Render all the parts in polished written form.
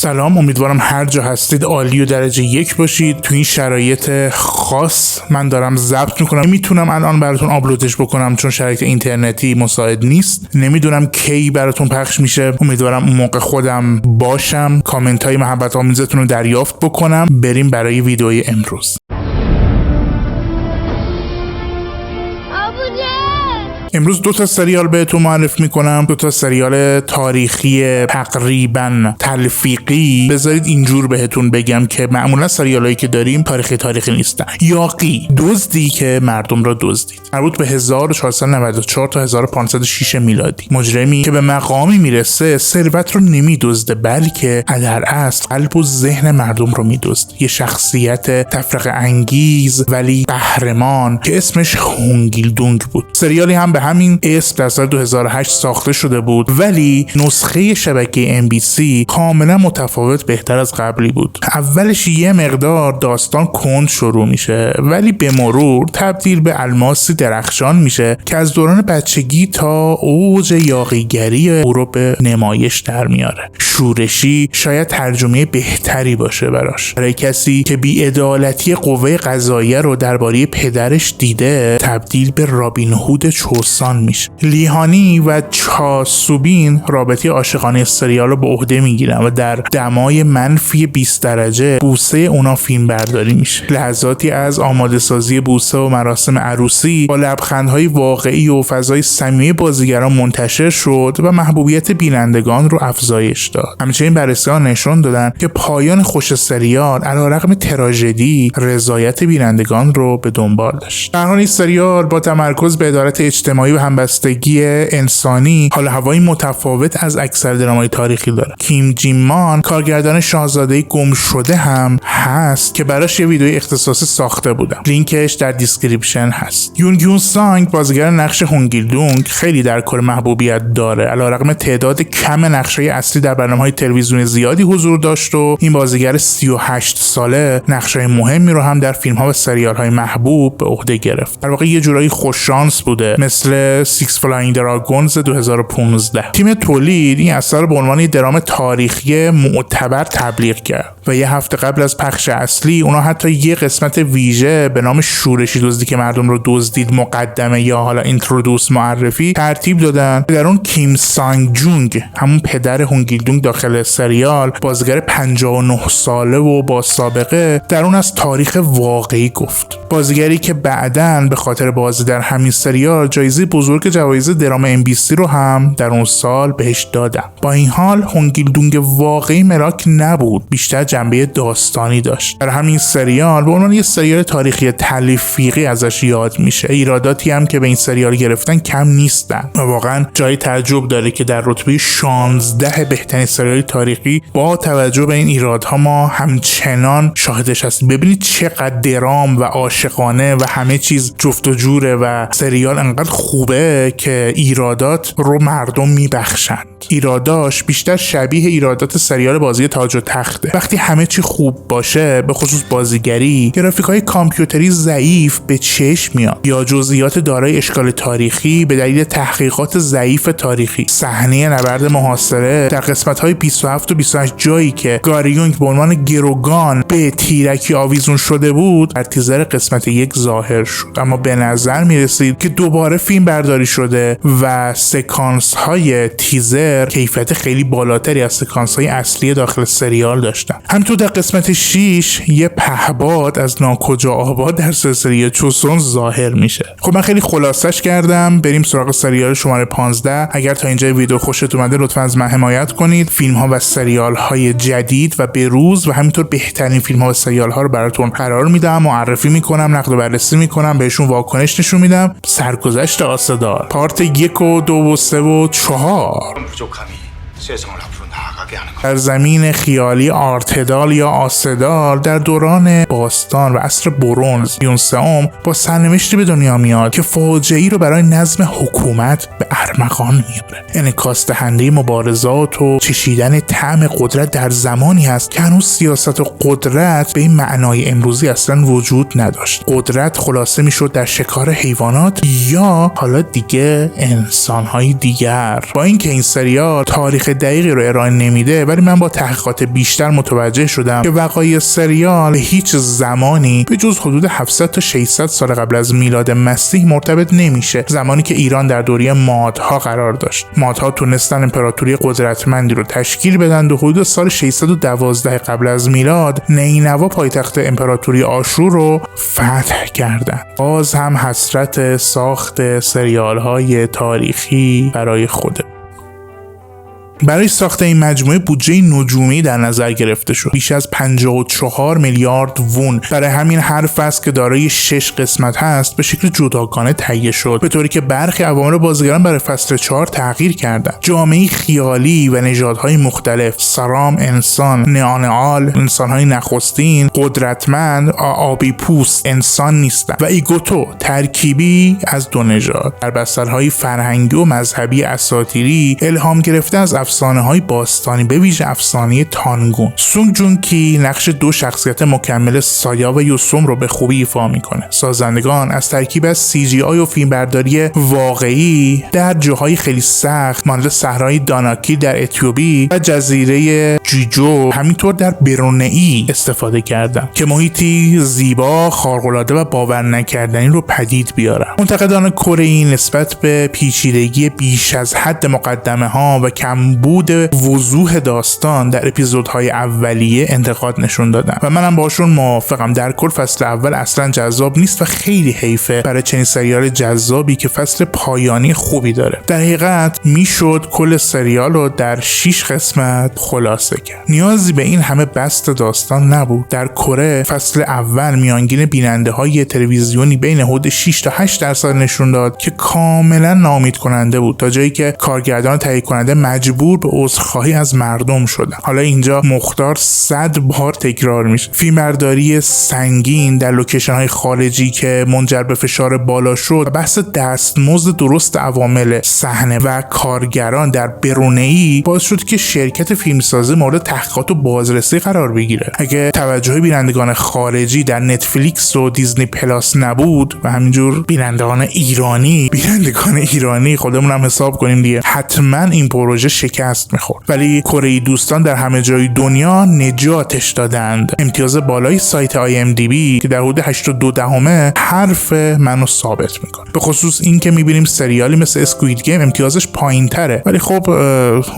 سلام، امیدوارم هر جا هستید عالی و درجه 1 باشید. تو این شرایط خاص من دارم ضبط میکنم. نمیتونم الان براتون آپلودش بکنم چون شرایط اینترنتی مساعد نیست. نمیدونم کی براتون پخش میشه. امیدوارم اون موقع خودم باشم، کامنت های محبت آمیزتون رو دریافت بکنم. بریم برای ویدئوی امروز. امروز 2 سریال بهتون معرفی میکنم، 2 سریال تاریخی تقریبا تلفیقی. بذارید اینجور بهتون بگم که معمولا سریالایی که داریم تاریخی نیستن. یاغی، دزدی که مردم را دزدید، مربوط به 1494 تا 1506 میلادی. مجرمی که به مقامی میرسه ثروت رو نمیدزده، بلکه در اصل قلب و ذهن مردم رو میدزد. یه شخصیت تفرقه انگیز ولی قهرمان که اسمش هونگیلدونگ بود. سریالی هم به همین اسم در سال 2008 ساخته شده بود، ولی نسخه شبکه MBC کاملا متفاوت، بهتر از قبلی بود. اولش یه مقدار داستان کند شروع میشه، ولی به مرور تبدیل به الماسی درخشان میشه که از دوران بچگی تا اوج یاغیگری او رو به نمایش در میاره. شورشی شاید ترجمه بهتری باشه برای کسی که بی‌عدالتی قوه قضاییه رو درباره پدرش دیده. تبدیل به رابین هود چوسان میشه. لیهانی و چاسوبین رابطه عاشقانه سریال رو به عهده میگیرن و در دمای منفی 20 درجه بوسه اونا فیلم برداری میشه. لحظاتی از آماده سازی بوسه و مراسم عروسی با لبخندهای واقعی و فضای صمیمی بازیگران منتشر شد و محبوبیت بینندگان رو افزایش داد. همچنین بررسی‌ها نشون دادن که پایان خوش سریال علیرغم تراژدی رضایت بینندگان رو به دنبال داشت. در حال این سریال با تمرکز به عدالت اجتماعی و همبستگی انسانی حال هوایی متفاوت از اکثر درامای تاریخی داره. کیم جیم مان کارگردان شاهزاده گم شده هم هست که براش یه ویدیوی اختصاصی ساخته بودم، لینکش در دیسکریپشن هست. یون گیون سانگ بازیگر نقش هونگیلدونگ خیلی در کار محبوبیت داره، علیرغم تعداد کم نقش‌های اصلی در برنامه‌های تلویزیونی زیادی حضور داشت و این بازیگر 38 ساله نقش‌های مهمی رو هم در فیلم‌ها و سریال‌های محبوب به عهده گرفت. در واقع یه جورایی خوش شانس بوده، مثل سیکس فلاینگ دراگونز 2015. تیم تولید این اثر رو به عنوان درام تاریخی معتبر تبلیغ کرد و یه هفته قبل از پخش اصلی اونا حتی یه قسمت ویژه به نام شورشی دزدی که مردم رو دزدید، مقدمه یا حالا اینترودوس معرفی، ترتیب دادن. در اون کیم سانگ جونگ، همون پدر هونگیلدونگ داخل سریال، بازیگر 59 ساله و با سابقه، در اون از تاریخ واقعی گفت. بازیگری که بعداً به خاطر بازی در همین سریال جایزه بزرگ جوایز درام MBC رو هم در اون سال بهش دادن. با این حال هونگیلدونگ واقعی ملاک نبود، بیشتر جنبه داستانی داشت. در همین سریال به عنوان یه سریال تاریخی تلفیقی ازش یاد میشه. ایراداتی هم که به این سریال گرفتن کم نیستن و واقعا جای تعجب داره که در رتبه 16 بهترین سریال تاریخی با توجه به این ایرادها ما همچنان شاهدش هستیم. ببینید چقدر درام و عاشقانه و همه چیز جفت و جوره و سریال انقدر خوبه که ایرادات رو مردم میبخشند. ایراداش بیشتر شبیه ایرادات سریال بازی تاج و تخته. وقتی همه چی خوب باشه، به خصوص بازیگری، گرافیک‌های کامپیوتری ضعیف به چشم میاد یا جزئیات دارای اشکال تاریخی به دلیل تحقیقات ضعیف تاریخی. صحنه نبرد محاصره در قسمت‌های 27 و 28 جایی که گاریونگ به عنوان گروگان به تیرکی آویزون شده بود در تیزر قسمت 1 ظاهر شد، اما به نظر میرسید که دوباره فیلم برداری شده و سکانس های تیزر کیفیت خیلی بالاتری از سکانس های اصلی داخل سریال داشتن. همینطور در قسمت 6 یه پهباد از ناکجا آباد در سلسله چوسون ظاهر میشه. خب من خیلی خلاصش کردم، بریم سراغ سریال شماره 15. اگر تا اینجا ویدیو خوشتون اومده لطفا از من حمایت کنید. فیلم ها و سریال های جدید و بروز و همینطور بهترین فیلم ها و سریال ها رو براتون قرار میدم، معرفی میکنم، نقد و بررسی میکنم، بهشون واکنش نشون میدم. سرگذشت آسه‌دار پارت 1 و 2 و 3 و 4 در زمین خیالی آرتدال یا آسه‌دار در دوران باستان و عصر برنز، یونسئوم با سرنوشتی به دنیا میاد که فاجعه‌ای رو برای نظم حکومت به ارمغان میاره. انعکاس دهنده مبارزات و چشیدن طعم قدرت در زمانی هست که هنوز سیاست و قدرت به این معنای امروزی اصلا وجود نداشت. قدرت خلاصه میشد در شکار حیوانات یا حالا دیگه انسان‌های دیگر. با اینکه این سریال تاریخ دقیقی رو ارائه نمیده، ولی من با تحقیقات بیشتر متوجه شدم که وقایع سریال به هیچ زمانی به جز حدود 700 تا 600 سال قبل از میلاد مسیح مرتبط نمیشه، زمانی که ایران در دوره مادها قرار داشت. مادها تونستن امپراتوری قدرتمندی رو تشکیل بدن و حدود سال 612 قبل از میلاد نینوا پایتخت امپراتوری آشور رو فتح کردن. باز هم حسرت ساخت سریال های تاریخی برای خوده. برای ساخت این مجموعه بودجه نجومی در نظر گرفته شد، بیش از 54 میلیارد وون. برای همین هر فصل که دارای 6 قسمت هست به شکل جداگانه تهیه شد، به طوری که برخی عوامل بازیگران برای فصل 4 تغییر کردند. جامعه خیالی و نژادهای مختلف، سارام انسان، نئانئال انسانهای نخستین، قدرتمند آبی پوست انسان نیستند و ایگوتو ترکیبی از دو نژاد، در بسترهای فرهنگی و مذهبی اساطیری الهام گرفته از افسانه‌های باستانی، به ویژه افسانه تانگون. سونگ جون کی نقش دو شخصیت مکمل سایا و یوسوم رو به خوبی ایفا میکنه. سازندگان از ترکیب از CGI و فیلمبرداری واقعی در جاهای خیلی سخت مانند صحرای داناکی در اتیوپی و جزیره جیجو همینطور در برونئی استفاده کردن که محیطی زیبا، خارق‌العاده و باور نکردنی رو پدید بیارن. منتقدان کره‌ای نسبت به پیچیدگی بیش از حد مقدمه‌ها و کمبود وضوح داستان در اپیزودهای اولیه انتقاد نشون دادن و منم باشون موافقم. در کل فصل اول اصلا جذاب نیست و خیلی حیفه برای چنین سریال جذابی که فصل پایانی خوبی داره. در حقیقت میشد کل سریال رو در 6 قسمت خلاصه کرد. نیازی به این همه بست داستان نبود. در کره فصل اول میانگین بیننده های تلویزیونی بین حدود 6 تا 8% نشون داد که کاملا ناامید کننده بود، تا جایی که کارگردان تهیه کننده مجبور به عذرخواهی از مردم شدن. حالا اینجا مختار 100 بار تکرار میشه. فیلمبرداری سنگین در لوکیشن های خارجی که منجر به فشار بالا شد، بحث دستمزد درست عوامل صحنه و کارگران در برونئی باعث شد که شرکت فیلمسازی مورد تحقیقات و بازرسی قرار بگیره. اگه توجه بینندگان خارجی در نتفلیکس و دیزنی پلاس نبود و همینجور بینندگان ایرانی خودمون هم حساب کنیم دیگه، حتما این پروژه شکست میخورد. ولی کره دوستان در همه جای دنیا نجاتش دادند. امتیاز بالای سایت IMDb که در حدود 82 حرف منو ثابت میکنه. به خصوص این که میبینیم سریالی مثل اسکوید گیم امتیازش پایین تره، ولی خب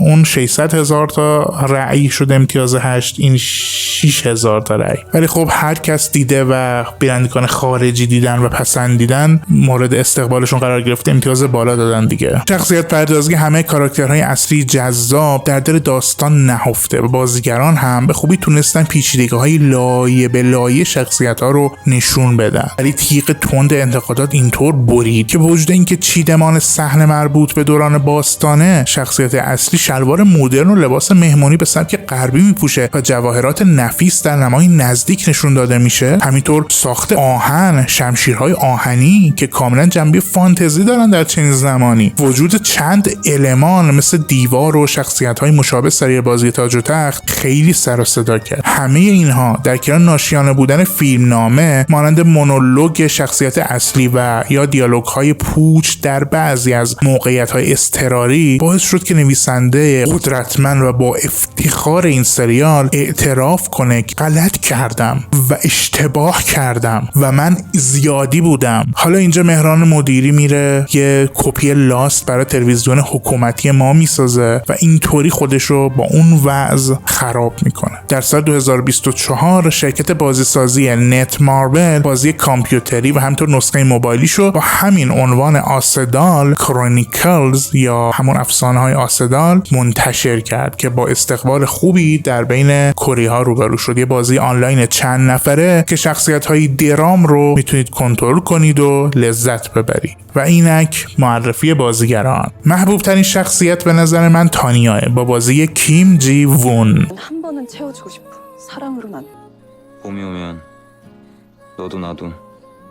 اون 600,000 تا رأی شده امتیاز 8، این 6,000 تا رأی. ولی خب هر کس دیده و بینندگان خارجی دیدن و پسندیدن مورد استقبالشون قرار گرفته، امتیاز بالا دادن دیگه. شخصیت پردازی همه کاراکترهای اصلی جذاب در دل داستان نهفته و بازیگران هم به خوبی تونستن پیچیدگی‌های لایه به لایه شخصیت‌ها رو نشون بدن. ولی تیغ تند انتقادات اینطور برید که به وجود اینکه چیدمان صحنه مربوط به دوران باستانه، شخصیت اصلی شلوار مدرن و لباس مهمانی به سبک غربی میپوشه و جواهرات نفیس در نمای نزدیک نشون داده میشه. همینطور ساخت آهن، شمشیرهای آهنی که کاملا جنبه فانتزی دارن در چنین زمانی، وجود چند المان مثل دیوار و شخصیت‌های مشابه سری بازی تاج و تخت خیلی سر و صدا کرد. همه اینها در کنار ناشیانه بودن فیلمنامه مانند مونولوگ شخصیت اصلی و یا دیالوگ‌های پوچ در بعضی از موقعیت‌های اضطراری باعث شد که نویسنده قدرتمند و با افتخار این سریال اعتراف کنه که غلط کردم و اشتباه کردم و من زیادی بودم. حالا اینجا مهران مدیری میره یه کپی لاست برای تلویزیون حکومتی ما میسازه و اینطوری خودشو با اون وضع خراب میکنه. در سال 2024 شرکت بازیسازی نت ماربل بازی کامپیوتری و همینطور نسخه موبایلیشو با همین عنوان آسدال کرونیکلز یا همون افسانه های آسدال منتشر کرد که با استقبال خوبی در بین کره ها روبرو شد. یه بازی آنلاین چند نفره که شخصیت های درام رو میتونید کنترل کنید و لذت ببرید. و اینک معرفی بازیگران. محبوب ترین شخصیت به نظر من تانیاه با بازی کیم جی وون. 한 번은 채워주고 싶어. 사랑으로만. 봄이 오면 너도 나도.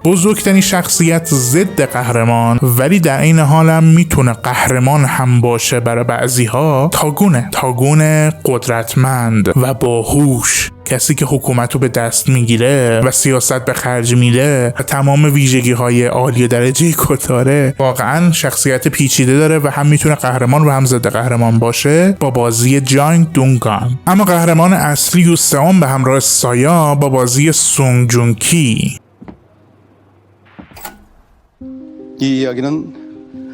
بزرگترین شخصیت ضد قهرمان ولی در این حالم میتونه قهرمان هم باشه برای بعضی ها. تاگون قدرتمند و باهوش کسی که حکومت رو به دست میگیره و سیاست به خرج میده و تمام ویژگی های عالی درجه کتاره، واقعا شخصیت پیچیده داره و هم میتونه قهرمان و هم ضد قهرمان باشه با بازی جانگ دونگان. اما قهرمان اصلی یوسئون به همراه سایا با بازی سونگ جون کی. 이 이야기는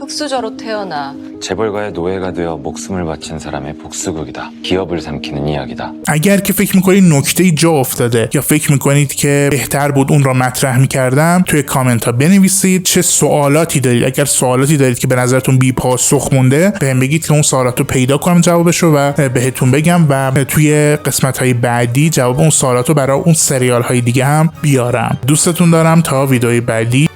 흑수저로 태어나 재벌가의 노예가 되어 목숨을 바친 사람의 복수극이다. 기업을 삼키는 이야기다. اگر که فکر میکنید نکته جا افتاده یا فکر میکنید که بهتر بود اون را مطرح میکردم، توی کامنت ها بنویسید چه سوالاتی دارید. اگر سوالاتی دارید که به نظرتون بی پاسخ مونده بهم بگید که اون سوالات رو پیدا کنم جوابشو و بهتون بگم و توی قسمت های بعدی جواب اون سوالات رو برای اون سریال های دیگه هم بیارم. دوستتون دارم. تا ویدیوی بعدی.